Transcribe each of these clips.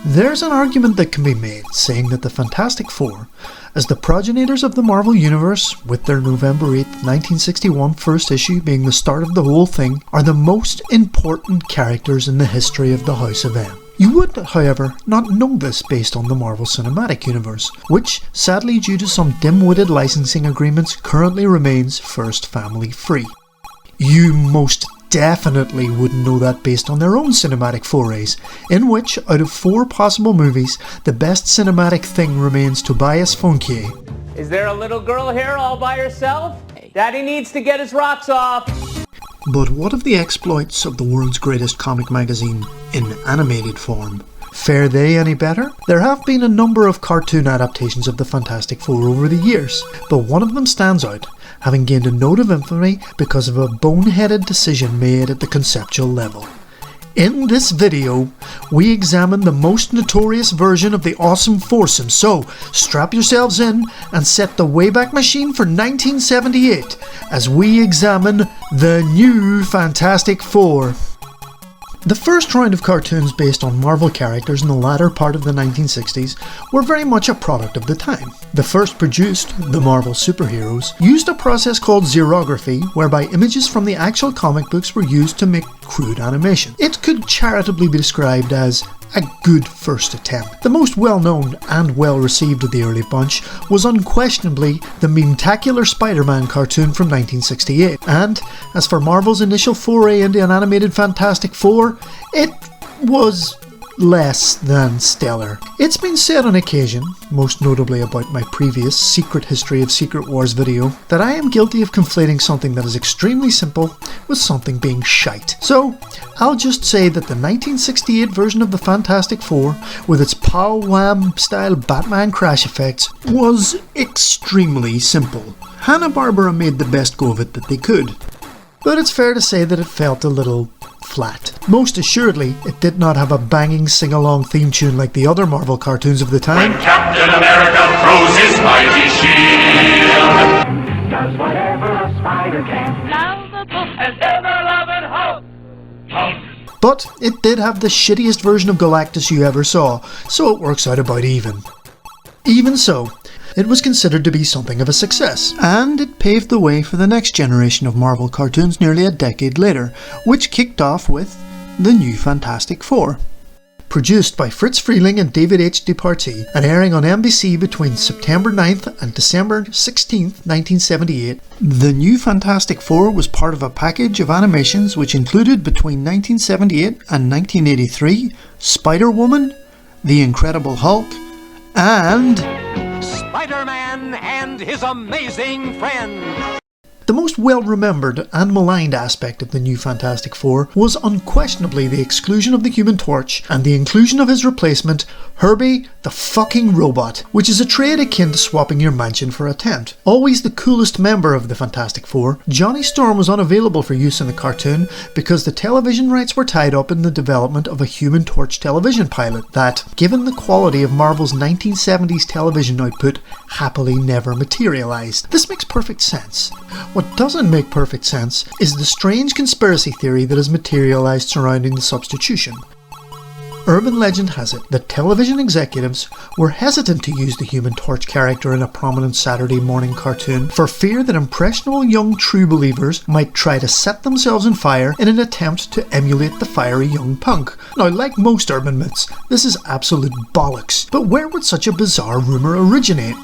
There's an argument that can be made saying that the Fantastic Four, as the progenitors of the Marvel Universe, with their November 8th, 1961 first issue being the start of the whole thing, are the most important characters in the history of the House of M. You would, however, not know this based on the Marvel Cinematic Universe, which, sadly due to some dim-witted licensing agreements, currently remains first family free. You most definitely wouldn't know that based on their own cinematic forays, in which, out of 4 possible movies, the best cinematic thing remains Tobias Funke. Is there a little girl here all by herself? Daddy needs to get his rocks off. But what of the exploits of the world's greatest comic magazine in animated form? Fare they any better? There have been a number of cartoon adaptations of the Fantastic Four over the years, but one of them stands out, having gained a note of infamy because of a boneheaded decision made at the conceptual level. In this video, we examine the most notorious version of the awesome foursome, so strap yourselves in and set the Wayback Machine for 1978 as we examine the new Fantastic Four. The first round of cartoons based on Marvel characters in the latter part of the 1960s were very much a product of the time. The first produced, the Marvel superheroes, used a process called xerography, whereby images from the actual comic books were used to make crude animation. It could charitably be described as a good first attempt. The most well-known and well-received of the early bunch was unquestionably the meme-tacular Spider-Man cartoon from 1968, and as for Marvel's initial foray into an animated Fantastic Four, it was less than stellar. It's been said on occasion, most notably about my previous Secret History of Secret Wars video, that I am guilty of conflating something that is extremely simple with something being shite. So, I'll just say that the 1968 version of the Fantastic Four, with its pow-wham style Batman crash effects, was extremely simple. Hanna-Barbera made the best go of it that they could. But it's fair to say that it felt a little flat. Most assuredly, it did not have a banging sing-along theme tune like the other Marvel cartoons of the time. When Captain America throws his mighty shield, does whatever a spider can, lovable and ever-loving hope. But it did have the shittiest version of Galactus you ever saw, so it works out about even. Even so, it was considered to be something of a success, and it paved the way for the next generation of Marvel cartoons nearly a decade later, which kicked off with the new Fantastic Four. Produced by Fritz Freleng and David H. Departie, and airing on NBC between September 9th and December 16th, 1978, the new Fantastic Four was part of a package of animations which included between 1978 and 1983 Spider-Woman, The Incredible Hulk, and Spider-Man and his amazing friend. The most well-remembered and maligned aspect of the new Fantastic Four was unquestionably the exclusion of the Human Torch and the inclusion of his replacement, Herbie the fucking Robot, which is a trade akin to swapping your mansion for a tent. Always the coolest member of the Fantastic Four, Johnny Storm was unavailable for use in the cartoon because the television rights were tied up in the development of a Human Torch television pilot that, given the quality of Marvel's 1970s television output, happily never materialised. This makes perfect sense. What doesn't make perfect sense is the strange conspiracy theory that has materialised surrounding the substitution. Urban legend has it that television executives were hesitant to use the Human Torch character in a prominent Saturday morning cartoon for fear that impressionable young true believers might try to set themselves on fire in an attempt to emulate the fiery young punk. Now, like most urban myths, this is absolute bollocks, but where would such a bizarre rumour originate?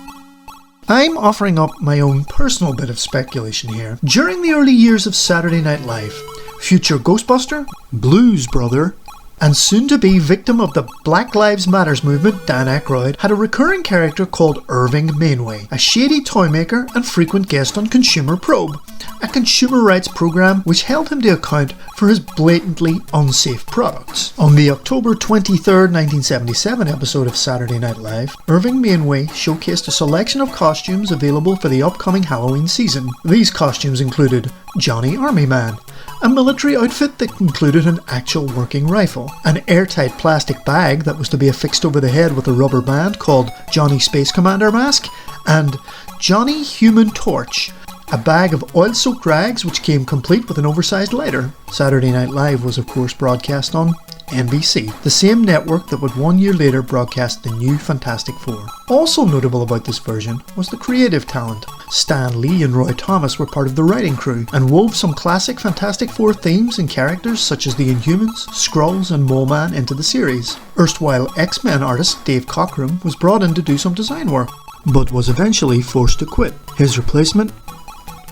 I'm offering up my own personal bit of speculation here. During the early years of Saturday Night Live, future Ghostbuster, Blues Brother, and soon-to-be victim of the Black Lives Matters movement, Dan Aykroyd, had a recurring character called Irving Mainway, a shady toymaker and frequent guest on Consumer Probe, a consumer rights program which held him to account for his blatantly unsafe products. On the October 23rd, 1977 episode of Saturday Night Live, Irving Mainway showcased a selection of costumes available for the upcoming Halloween season. These costumes included Johnny Army Man, a military outfit that included an actual working rifle, an airtight plastic bag that was to be affixed over the head with a rubber band called Johnny Space Commander Mask, and Johnny Human Torch, a bag of oil-soaked rags which came complete with an oversized lighter. Saturday Night Live was of course broadcast on NBC, the same network that would 1 year later broadcast the new Fantastic Four. Also notable about this version was the creative talent. Stan Lee and Roy Thomas were part of the writing crew and wove some classic Fantastic Four themes and characters such as the Inhumans, Skrulls and Mole Man into the series. Erstwhile X-Men artist Dave Cockrum was brought in to do some design work, but was eventually forced to quit. His replacement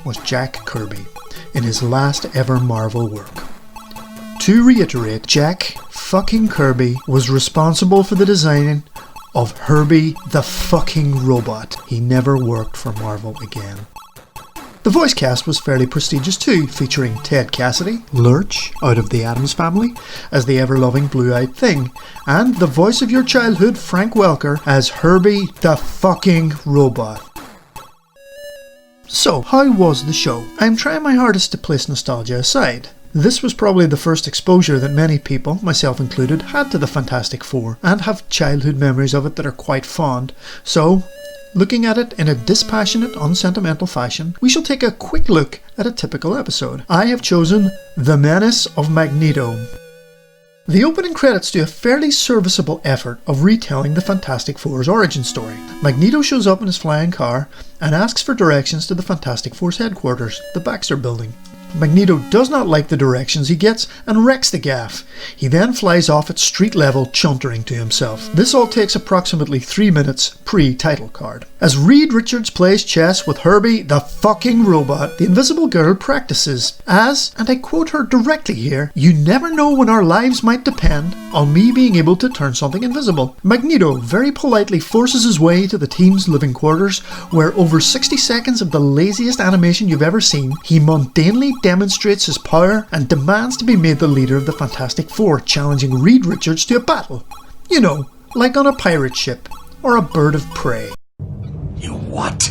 was Jack Kirby in his last ever Marvel work. To reiterate, Jack fucking Kirby was responsible for the designing of Herbie the fucking Robot. He never worked for Marvel again. The voice cast was fairly prestigious too, featuring Ted Cassidy, Lurch, out of the Addams Family, as the ever-loving blue-eyed thing, and the voice of your childhood, Frank Welker, as Herbie the fucking Robot. So, how was the show? I'm trying my hardest to place nostalgia aside. This was probably the first exposure that many people, myself included, had to the Fantastic Four, and have childhood memories of it that are quite fond. So, looking at it in a dispassionate, unsentimental fashion, we shall take a quick look at a typical episode. I have chosen The Menace of Magneto. The opening credits do a fairly serviceable effort of retelling the Fantastic Four's origin story. Magneto shows up in his flying car and asks for directions to the Fantastic Four's headquarters, the Baxter Building. Magneto does not like the directions he gets and wrecks the gaff. He then flies off at street level, chuntering to himself. This all takes approximately 3 minutes pre-title card. As Reed Richards plays chess with Herbie the fucking Robot, the Invisible Girl practices as, and I quote her directly here, "You never know when our lives might depend on me being able to turn something invisible." Magneto very politely forces his way to the team's living quarters, where over 60 seconds of the laziest animation you've ever seen, he mundanely demonstrates his power and demands to be made the leader of the Fantastic Four, challenging Reed Richards to a battle. You know, like on a pirate ship or a bird of prey. You what?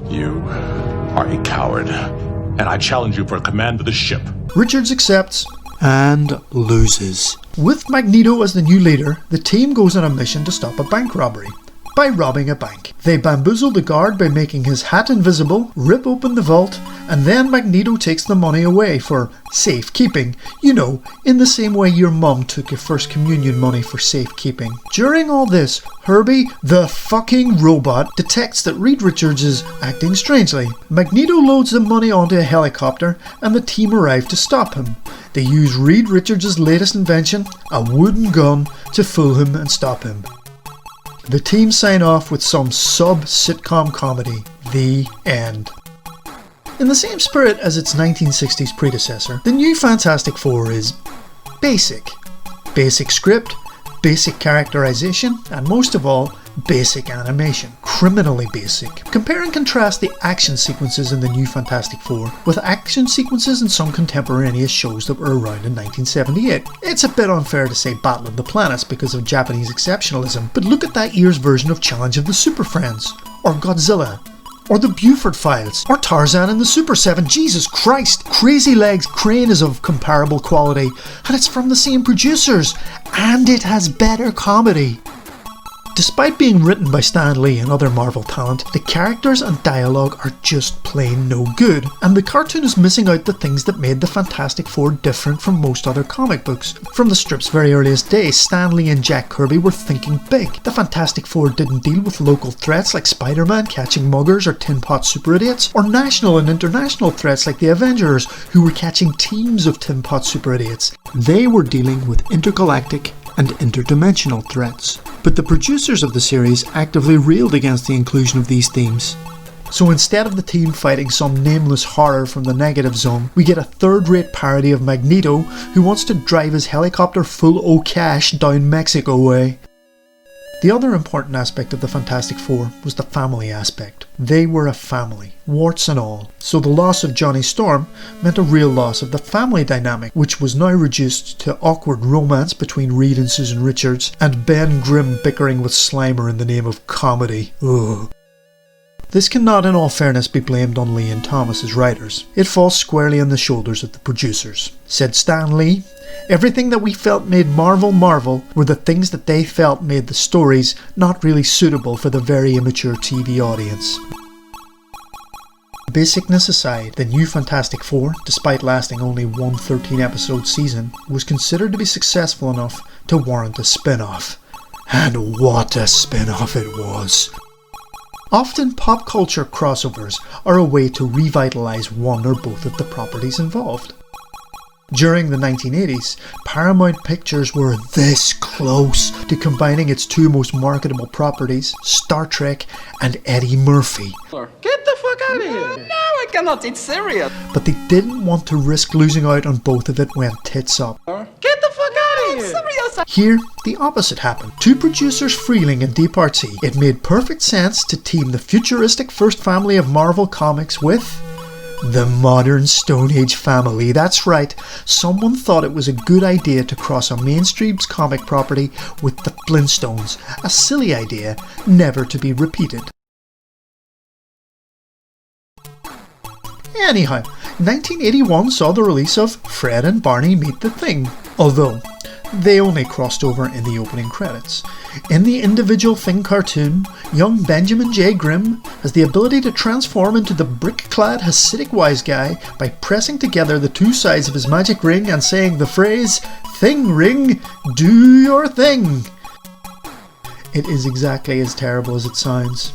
You are a coward, and I challenge you for command of the ship. Richards accepts and loses. With Magneto as the new leader, the team goes on a mission to stop a bank robbery by robbing a bank. They bamboozle the guard by making his hat invisible, rip open the vault, and then Magneto takes the money away for safekeeping. You know, in the same way your mum took your first communion money for safekeeping. During all this, Herbie the fucking Robot detects that Reed Richards is acting strangely. Magneto loads the money onto a helicopter and the team arrive to stop him. They use Reed Richards' latest invention, a wooden gun, to fool him and stop him. The team sign off with some sub-sitcom comedy. The end. In the same spirit as its 1960s predecessor, the new Fantastic Four is basic. Basic script, basic characterization, and most of all, basic animation. Criminally basic. Compare and contrast the action sequences in the new Fantastic Four with action sequences in some contemporaneous shows that were around in 1978. It's a bit unfair to say Battle of the Planets because of Japanese exceptionalism, but look at that year's version of Challenge of the Super Friends, or Godzilla, or the Buford Files, or Tarzan and the Super 7. Jesus Christ! Crazy Legs Crane is of comparable quality, and it's from the same producers, and it has better comedy. Despite being written by Stan Lee and other Marvel talent, the characters and dialogue are just plain no good, and the cartoon is missing out the things that made the Fantastic Four different from most other comic books. From the strip's very earliest days, Stan Lee and Jack Kirby were thinking big. The Fantastic Four didn't deal with local threats like Spider-Man catching muggers or tin pot super idiots, or national and international threats like the Avengers, who were catching teams of tin pot super idiots. They were dealing with intergalactic and interdimensional threats. But the producers of the series actively railed against the inclusion of these themes. So instead of the team fighting some nameless horror from the negative zone, we get a third-rate parody of Magneto who wants to drive his helicopter full o' cash down Mexico way. The other important aspect of the Fantastic Four was the family aspect. They were a family, warts and all. So the loss of Johnny Storm meant a real loss of the family dynamic, which was now reduced to awkward romance between Reed and Susan Richards, and Ben Grimm bickering with Slimer in the name of comedy. Ugh. This cannot in all fairness be blamed on Lee and Thomas as writers. It falls squarely on the shoulders of the producers. Said Stan Lee, "Everything that we felt made Marvel Marvel were the things that they felt made the stories not really suitable for the very immature TV audience." basicness aside, the New Fantastic Four, despite lasting only one 13-episode season, was considered to be successful enough to warrant a spin-off. And what a spin-off it was! Often pop culture crossovers are a way to revitalise one or both of the properties involved. During the 1980s, Paramount Pictures were this close to combining its two most marketable properties, Star Trek and Eddie Murphy. Get the fuck out of here! No, I cannot, it's serious! But they didn't want to risk losing out on both if it went tits up. Get the fuck out of here! Serious! Here, the opposite happened. To producers Freeling and Departee, it made perfect sense to team the futuristic first family of Marvel Comics with the modern Stone Age family. That's right, someone thought it was a good idea to cross a mainstream comic property with the Flintstones, a silly idea never to be repeated. Anyhow, 1981 saw the release of Fred and Barney Meet the Thing, although they only crossed over in the opening credits. In the individual Thing cartoon, young Benjamin J. Grimm has the ability to transform into the brick-clad Hasidic wise guy by pressing together the two sides of his magic ring and saying the phrase, "Thing ring, do your thing." It is exactly as terrible as it sounds.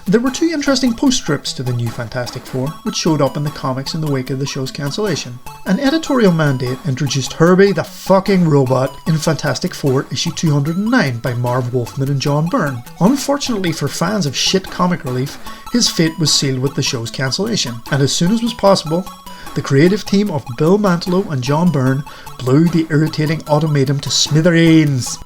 There were two interesting postscripts to the New Fantastic Four, which showed up in the comics in the wake of the show's cancellation. An editorial mandate introduced Herbie the fucking Robot in Fantastic Four issue 209 by Marv Wolfman and John Byrne. Unfortunately for fans of shit comic relief, his fate was sealed with the show's cancellation, and as soon as was possible, the creative team of Bill Mantlo and John Byrne blew the irritating automaton to smithereens.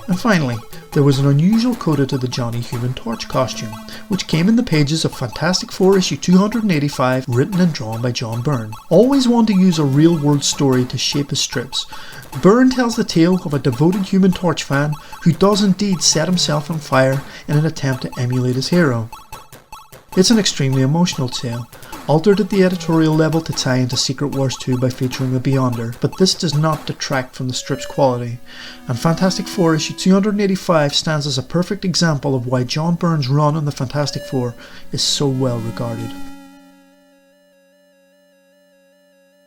And finally, there was an unusual coda to the Johnny Human Torch costume, which came in the pages of Fantastic Four issue 285, written and drawn by John Byrne. Always wanting to use a real-world story to shape his strips, Byrne tells the tale of a devoted Human Torch fan who does indeed set himself on fire in an attempt to emulate his hero. It's an extremely emotional tale, altered at the editorial level to tie into Secret Wars 2 by featuring a Beyonder, but this does not detract from the strip's quality, and Fantastic Four issue 285 stands as a perfect example of why John Byrne's run on the Fantastic Four is so well regarded.